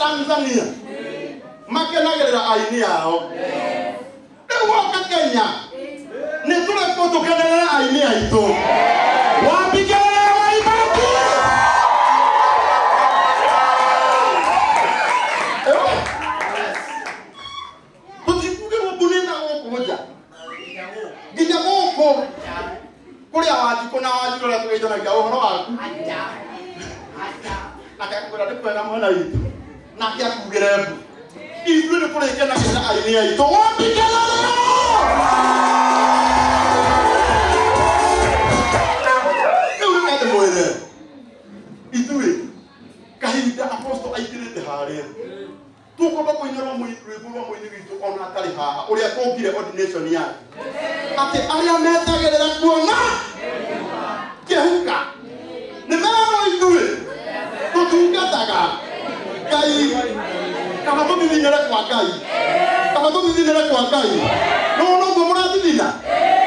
Tanzania makenagerera aini yao ewoka Kenya nitule kutukenera aini aitu wapigana waibaki tutikuge wabunena wokuja ginya goko kuria wajiko na wajiko la tugeitana gya uhoro waku akakura ndikwena mwana witu na kia kugerebu ibu ni kule kena kena aini ya ito wapi kelele ewe kade moere itue kahida aposto aitirete hare tuko bako inoro mo itu ona kali ha uri akogire ordination yake ate aria metagerera kuona kehuka ne mero itue tutungataga kai kama to bibinyere kwa kai kama to bibinyere kwa kai no gomora bibina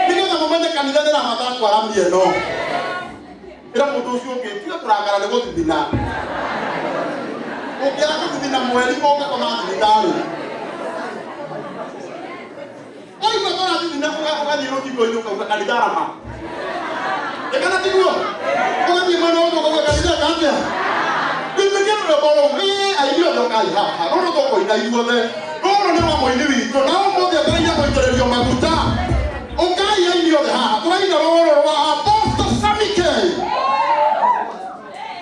ninga momene kanisa de la mata kwa ramie no era moto sio ke tira kurangara de gotu bibina o kera ko bibina moeli ko ka kama bibitani oi ma tora bibina ko ni roti ko ino ka kalidara ma e kana tigo ko ni mano ko kalidara kambia Bibigero bolo mi ayo lo kai ha no to ko ina yuo le no na mo ni wi to na mo de banya ko tere yo maguta o kai ayo le ha to ina ro wa aposto samike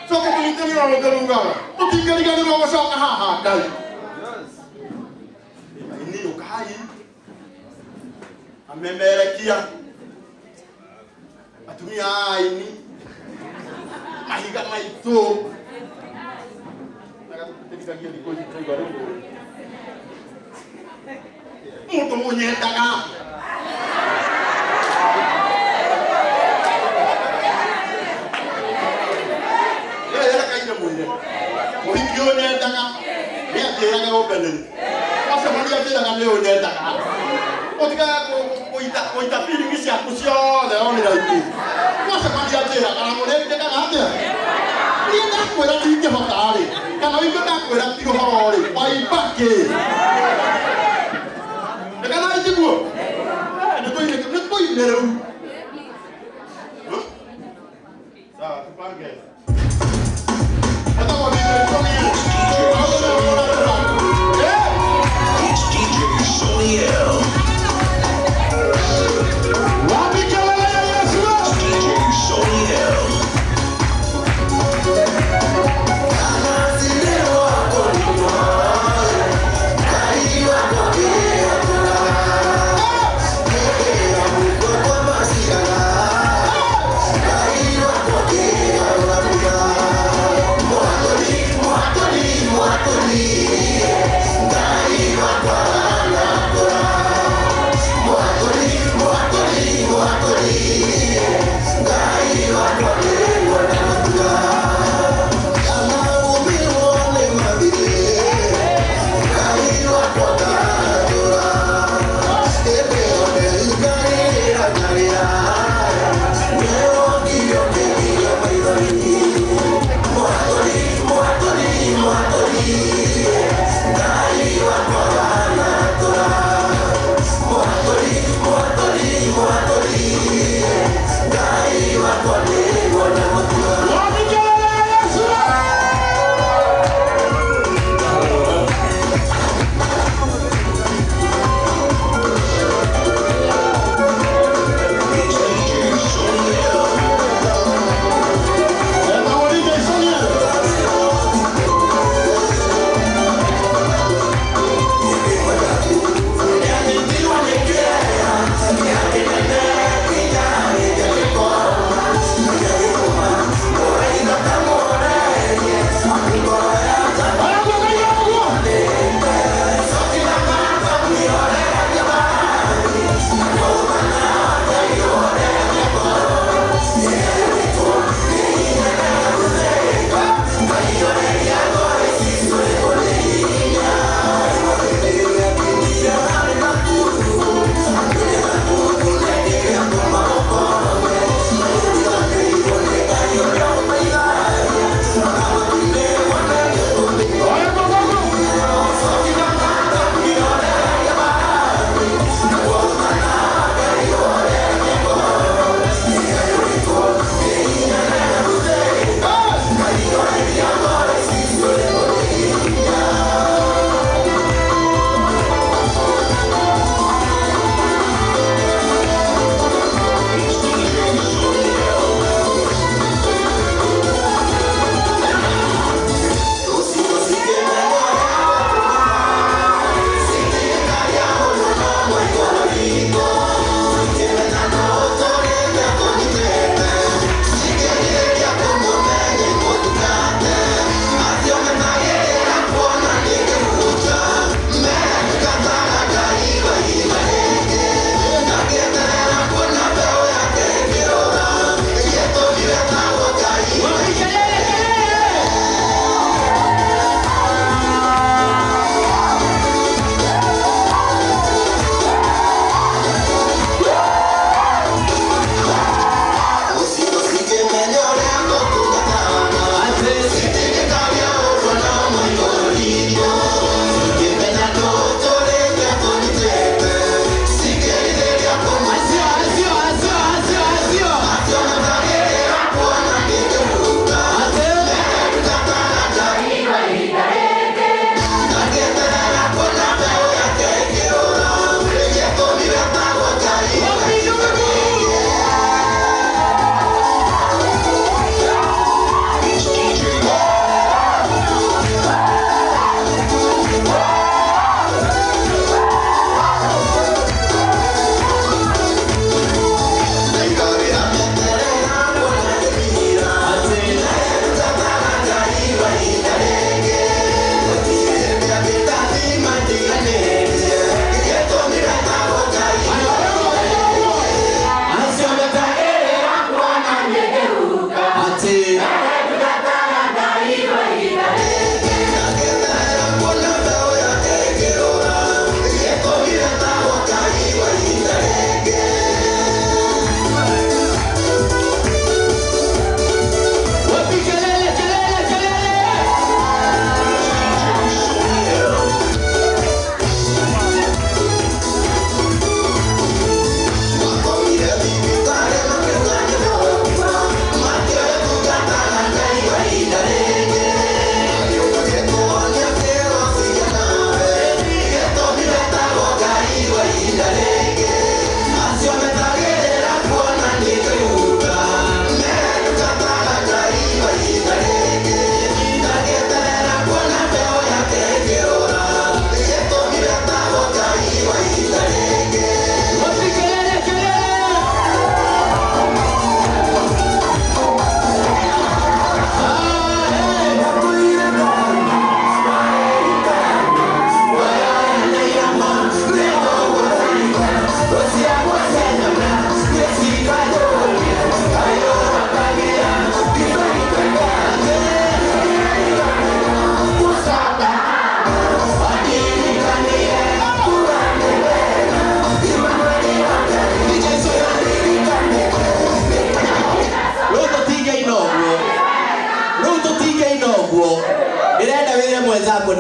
so ko ni teni ro de lunga to tingari gani ro so ka ha kai ini yo kai amembere kia atumia ini mahiga maito muito muñeca acá. Ya caída muñeca. Muy muñeca acá. Mira que ya no openen. Pasa muñeca que ya no muñeca acá. Otra coita pili que se acusió de dónde aquí. Pasa muñeca que ya no muñeca acá. Ni na kuera tinge hotari. Kana iko na kuera tigo hori. Pai pake. Kana iti bu. Ne to ineru. Sa, tu pange. Ata wali It's DJ Sony L.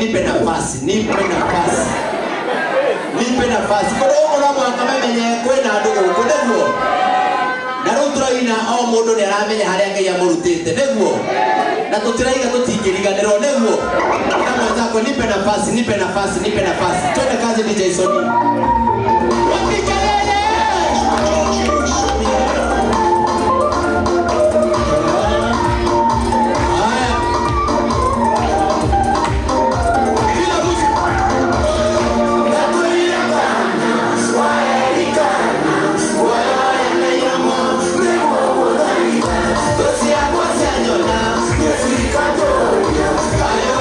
nipe nafasi. Nipe nafasi. Kwa hiyo mwaka mmenye kwena ndugu kuneguo. Na rutraina o mundu ni aramenya haria Ngai amurutite neguo. Na tutiraiga tutingiriganirwo neguo. Na mwenzako nipe nafasi. Twende kazi DJ Soni. Ayo,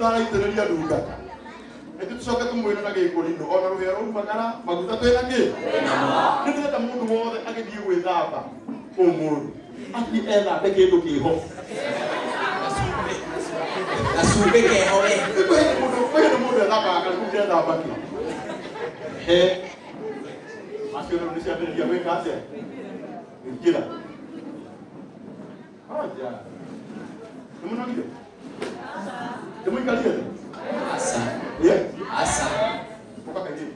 taraitĩrĩria ndungata ĩtĩ tũcoke tũmwĩre na gĩkũrinũ ona rũhĩa rũu makara maguta twĩna kĩ nĩ ndĩrenda mũndũ wothe agĩthiĩ gwĩthamba ũmũthĩ athiĩ ethambe kĩndũ kĩho Gacumbĩ keho we. kwĩna mũndũ ethambaga karibu ndethamba kĩ he acio rĩu nĩ ciambĩrĩria gwĩka atĩa gwĩkĩra aja nĩmũnogire nĩmũikarire thĩ Asa. ye Asa. ũkakaigĩ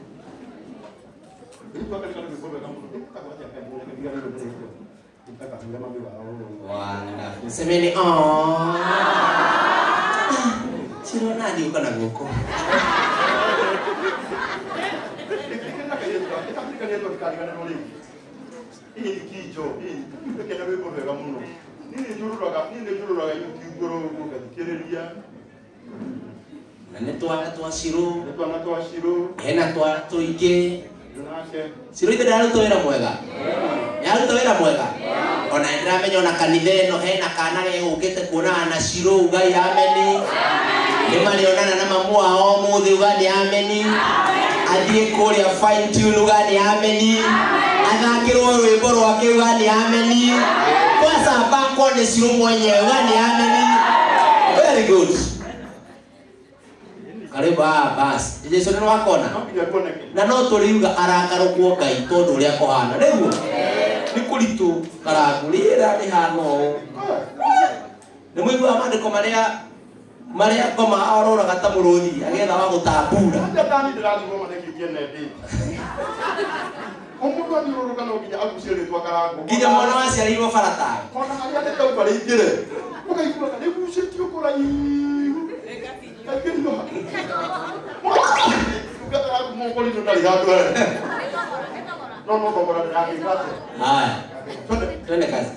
ĩtwakarĩkana gwĩkobeka mũno ĩkakwatia kaigĩra kĩgana nĩ ndĩrĩkio ĩkakahinga mami wao Wonderful. Semeni Shiro nani uko na guko? Nane twa Shiro. Hena twa tuingi. Shiro ite ndaruta wĩra mwega. Yaruta wĩra mwega. Ona ndiramenya ona kanitha ĩno hena kana gegũkĩte kuonana na Shiro ugai ameni. Nĩmarĩonana na mamu wao mũthĩ ugani ameni. Athiĩ kũrĩa fine tune ugani ameni. Athakĩrwo rwĩmbo rwake ugani ameni. Kwanza bako nĩ Shiro mwenyewe ugani ameni. Very good. Karibu basi. Jesu nĩ wakona. Na no tũriuga arakarũkwo Ngai tondũ ũrĩa kũhana. Nĩguo. Nĩ kũritũ karagũrĩra nĩ hana ũũ. Nĩ mũigua maandĩko marĩa ngoma aroraga ta mũrũthi agetha wa gũtambura. Ndani ndĩrathimwo manekĩtie neti. Ũmũndũ athiũrũrũka no nginya agucie rĩtwa karangu. Nginya mwana waciarĩirwo barataga. Ona harĩa ndĩtauga rĩingĩre. Ũkaigua kana nĩgucĩtio kũraihu. Kaingĩrio. Ukataka kumongolino ndari handũ he. No thogora ndĩragĩka atĩa. Haya. Twende kazi.